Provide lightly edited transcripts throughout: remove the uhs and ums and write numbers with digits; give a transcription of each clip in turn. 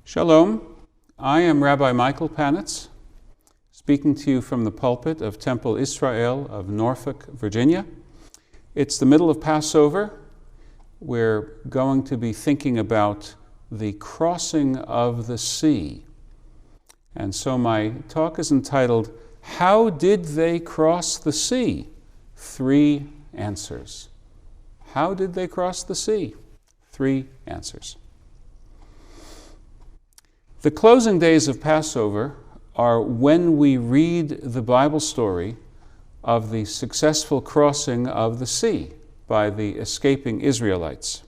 Shalom, I am Rabbi Michael Panitz, speaking to you from the pulpit of Temple Israel of Norfolk, Virginia. It's the middle of Passover. We're going to be thinking about the crossing of the sea. And so my talk is entitled, How Did They Cross the Sea? 3 answers. How did they cross the sea? 3 answers. The closing days of Passover are when we read the Bible story of the successful crossing of the sea by the escaping Israelites.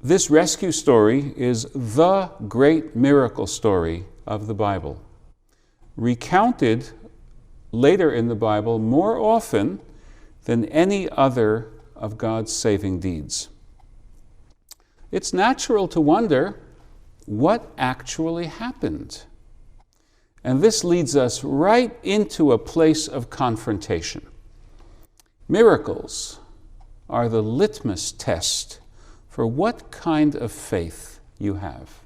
This rescue story is the great miracle story of the Bible, recounted later in the Bible more often than any other of God's saving deeds. It's natural to wonder what actually happened. And this leads us right into a place of confrontation. Miracles are the litmus test for what kind of faith you have.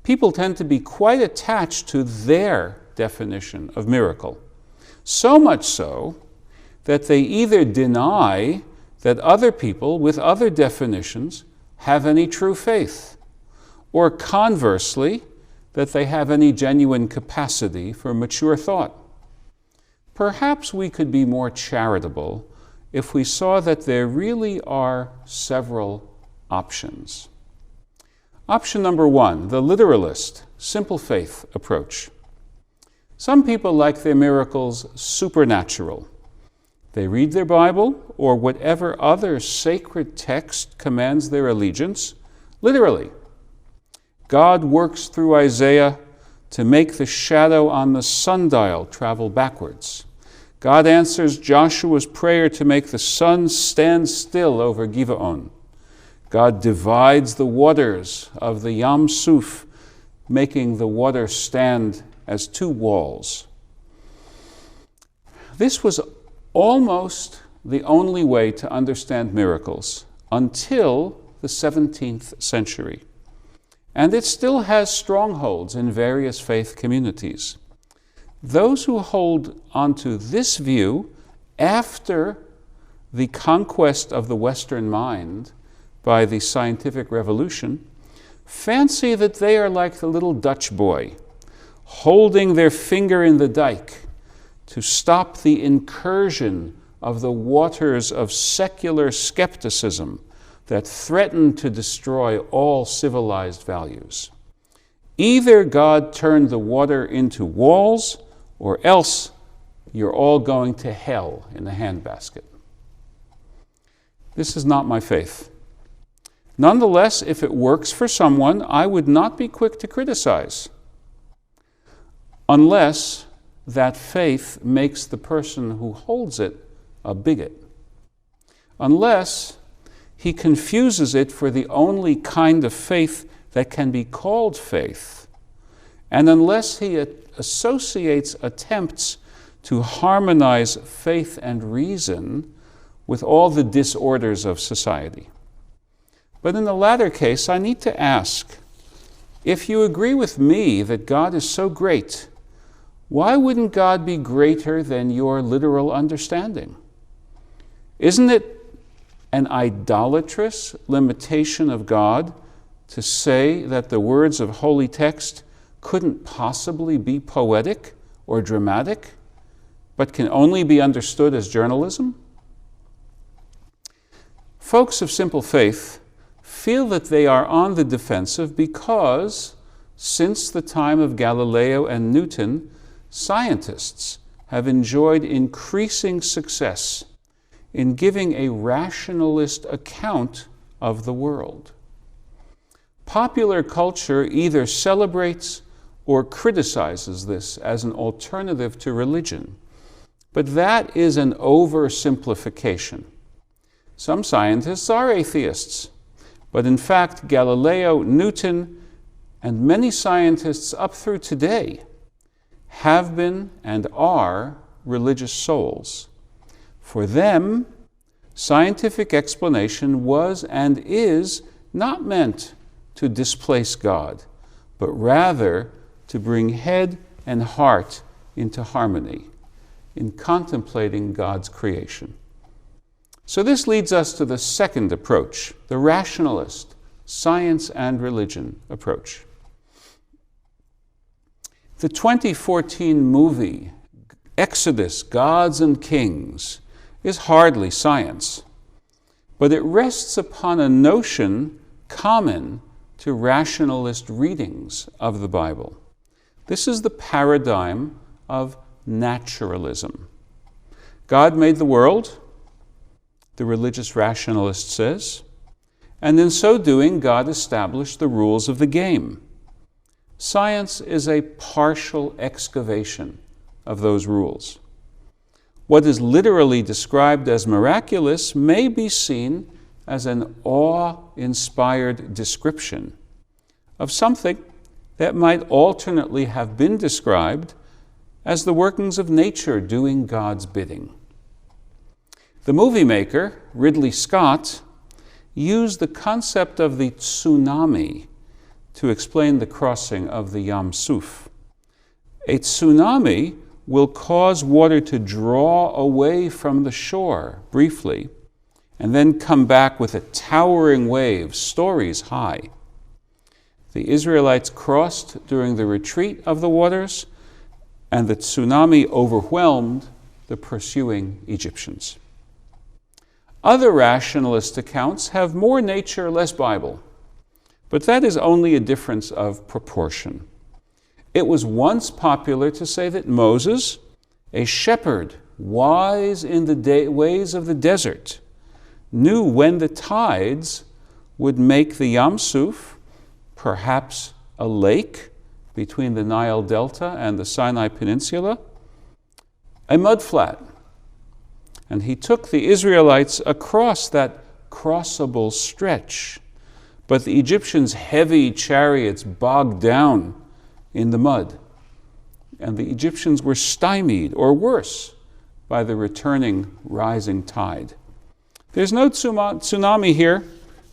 People tend to be quite attached to their definition of miracle, so much so that they either deny that other people with other definitions have any true faith, or conversely, that they have any genuine capacity for mature thought. Perhaps we could be more charitable if we saw that there really are several options. Option number 1, the literalist, simple faith approach. Some people like their miracles supernatural. They read their Bible or whatever other sacred text commands their allegiance literally. God works through Isaiah to make the shadow on the sundial travel backwards. God answers Joshua's prayer to make the sun stand still over Gibeon. God divides the waters of the Yam Suf, making the water stand as 2 walls. This was almost the only way to understand miracles until the 17th century. And it still has strongholds in various faith communities. Those who hold onto this view after the conquest of the Western mind by the scientific revolution fancy that they are like the little Dutch boy, holding their finger in the dike to stop the incursion of the waters of secular skepticism that threaten to destroy all civilized values. Either God turned the water into walls, or else you're all going to hell in a handbasket. This is not my faith. Nonetheless, if it works for someone, I would not be quick to criticize, unless that faith makes the person who holds it a bigot. Unless he confuses it for the only kind of faith that can be called faith, and unless he associates attempts to harmonize faith and reason with all the disorders of society. But in the latter case, I need to ask, if you agree with me that God is so great, why wouldn't God be greater than your literal understanding? Isn't it an idolatrous limitation of God to say that the words of holy text couldn't possibly be poetic or dramatic, but can only be understood as journalism? Folks of simple faith feel that they are on the defensive because, since the time of Galileo and Newton, scientists have enjoyed increasing success in giving a rationalist account of the world. Popular culture either celebrates or criticizes this as an alternative to religion, but that is an oversimplification. Some scientists are atheists, but in fact, Galileo, Newton, and many scientists up through today have been and are religious souls. For them, scientific explanation was and is not meant to displace God, but rather to bring head and heart into harmony in contemplating God's creation. So this leads us to the second approach, the rationalist, science and religion approach. The 2014 movie, Exodus, Gods and Kings, is hardly science, but it rests upon a notion common to rationalist readings of the Bible. This is the paradigm of naturalism. God made the world, the religious rationalist says, and in so doing, God established the rules of the game. Science is a partial excavation of those rules. What is literally described as miraculous may be seen as an awe-inspired description of something that might alternately have been described as the workings of nature doing God's bidding. The movie maker, Ridley Scott, used the concept of the tsunami to explain the crossing of the Yam Suf. A tsunami will cause water to draw away from the shore briefly and then come back with a towering wave, stories high. The Israelites crossed during the retreat of the waters, and the tsunami overwhelmed the pursuing Egyptians. Other rationalist accounts have more nature, less Bible, but that is only a difference of proportion. It was once popular to say that Moses, a shepherd wise in the ways of the desert, knew when the tides would make the Yam Suf, perhaps a lake between the Nile Delta and the Sinai Peninsula, a mudflat. And he took the Israelites across that crossable stretch, but the Egyptians' heavy chariots bogged down in the mud, and the Egyptians were stymied, or worse, by the returning rising tide. There's no tsunami here,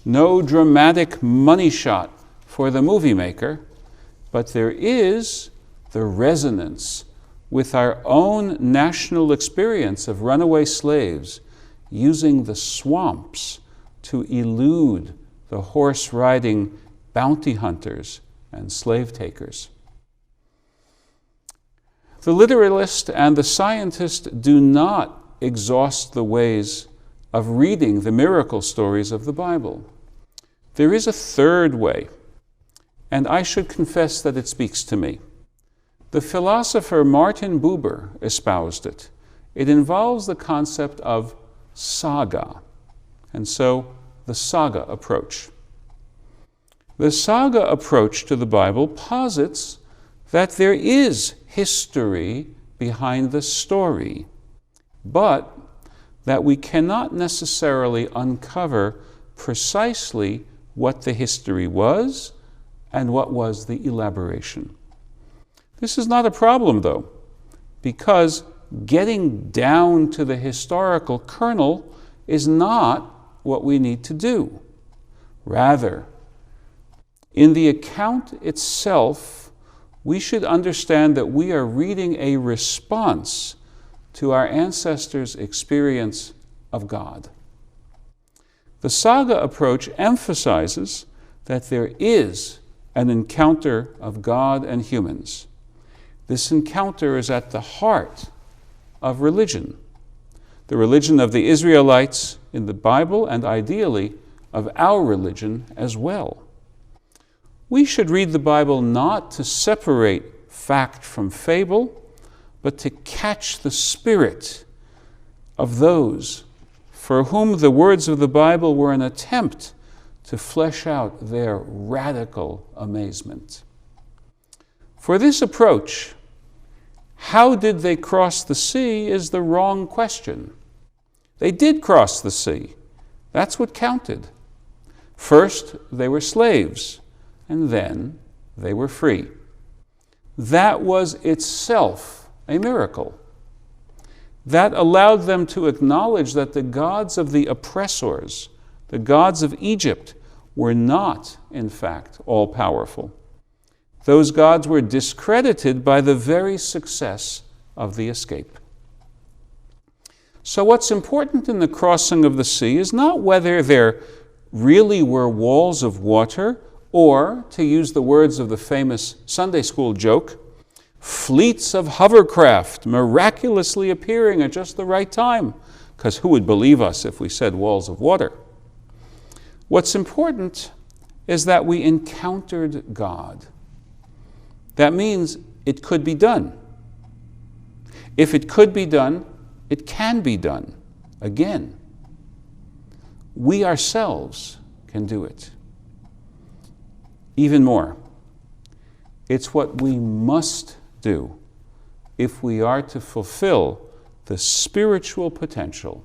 no dramatic money shot for the movie maker, but there is the resonance with our own national experience of runaway slaves using the swamps to elude the horse-riding bounty hunters and slave takers. The literalist and the scientist do not exhaust the ways of reading the miracle stories of the Bible. There is a third way, and I should confess that it speaks to me. The philosopher Martin Buber espoused it. It involves the concept of saga, and so the saga approach. The saga approach to the Bible posits that there is history behind the story, but that we cannot necessarily uncover precisely what the history was and what was the elaboration. This is not a problem, though, because getting down to the historical kernel is not what we need to do. Rather, in the account itself, we should understand that we are reading a response to our ancestors' experience of God. The saga approach emphasizes that there is an encounter of God and humans. This encounter is at the heart of religion, the religion of the Israelites in the Bible, and ideally of our religion as well. We should read the Bible not to separate fact from fable, but to catch the spirit of those for whom the words of the Bible were an attempt to flesh out their radical amazement. For this approach, how did they cross the sea is the wrong question. They did cross the sea. That's what counted. First, they were slaves, and then they were free. That was itself a miracle. That allowed them to acknowledge that the gods of the oppressors, the gods of Egypt, were not, in fact, all-powerful. Those gods were discredited by the very success of the escape. So what's important in the crossing of the sea is not whether there really were walls of water, or, to use the words of the famous Sunday school joke, fleets of hovercraft miraculously appearing at just the right time, because who would believe us if we said walls of water? What's important is that we encountered God. That means it could be done. If it could be done, it can be done again. We ourselves can do it. Even more, it's what we must do if we are to fulfill the spiritual potential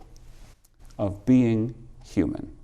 of being human.